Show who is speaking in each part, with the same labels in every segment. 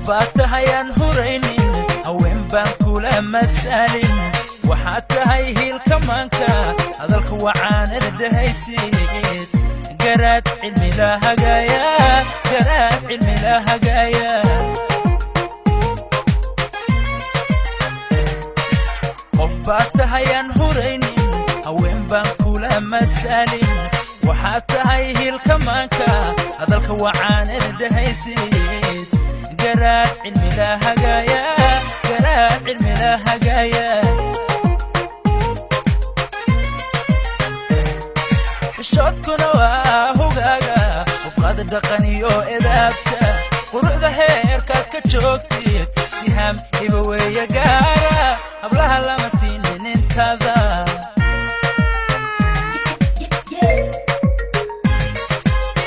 Speaker 1: baatahayan huraynin haween baan kula masalin waxaad tahay hilka maanka hadalka wacaan ardahaysid garaad cilmi la hagaaya garaad cilmi la hagaaya qof baatahayan huraynin haween baan kula masalin waxaad tahay hilka maanka hadalka wacaan ardahaysid garaad cilmi la hagaaya garaad cilmi la hagaaya xishoodkuna waa hogaaga qofqaad dhaqan iyo edaabta quruxda heerkaad ka joogtid siham iba weeye gaara hablaha lama siinin intaada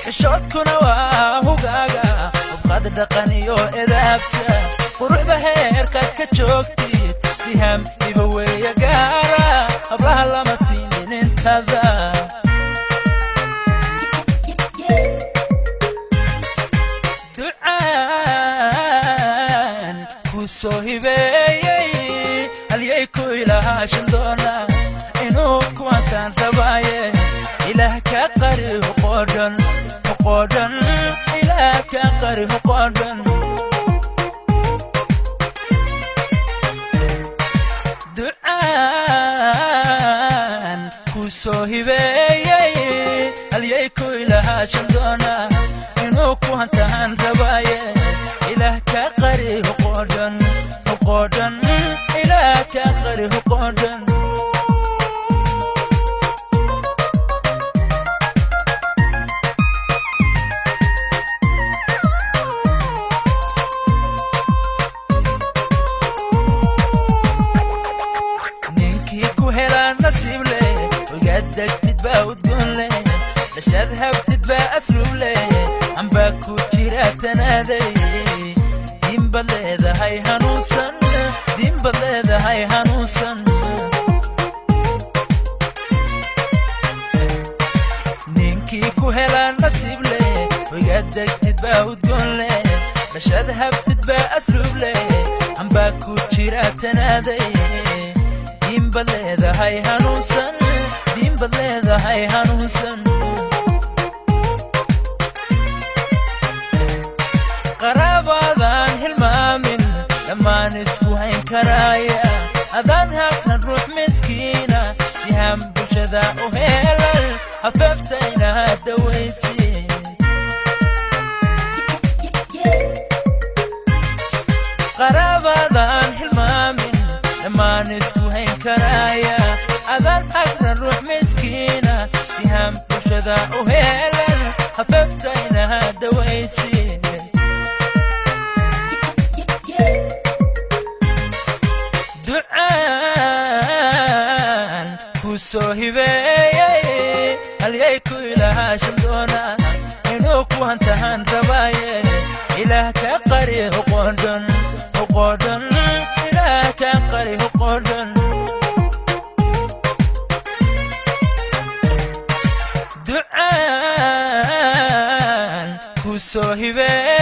Speaker 1: xishoodkuna waa hogaaga qofqaad dhaqan iyo edaabta quruxda heerkaad ka joogtid siham iba weeye gaara hablaha lama siinin intaada ducaan ku soo hibeeyey halyay ku ilaashan doona inuu kuwantaan rabaaye ilaah ka qari huqoodhan huqoodhan ilaah ka qari huqoodhan ducaan ku soo hibeeyey halyay ku ilaashan doona inuu kuwantaan rabaaye ilaah ka qari huqoodhan huqoodhan ilaah ka qari huqoodhan نصيب لي وقدك تتبا وتقول لي لشاد هبتتبا أسلوب لي عم باكو تيرات تنادي دين بليدة هاي هنوصن دين بليدة هاي هنوصن نينكي كوهلا نصيب لي وقدك تتبا وتقول لي لشاد هبتتبا أسلوب لي عم باكو تيرات تنادي دين بليدة هاي هنوصن دين بليدة هاي هنوصن قرابادان هالمامن لما نسكو هين كرايا أذان هاكنا نروح مسكينة سهام بشدا وهيلل هففتينا الدويسي قرابادان هالمامن لما نسكو هين كرايا أذان هاكنا نروح مسكينة سهام بشدا وهيلل هففتينا الدويسي ducaan ku soo hibeeyey halyay ku ilaashan doona inuu kuwantaan rabaaye ilaah ka qari huqoodhan huqoodhan ilaah ka qari huqoodhan ducaan ku soo hibeeyey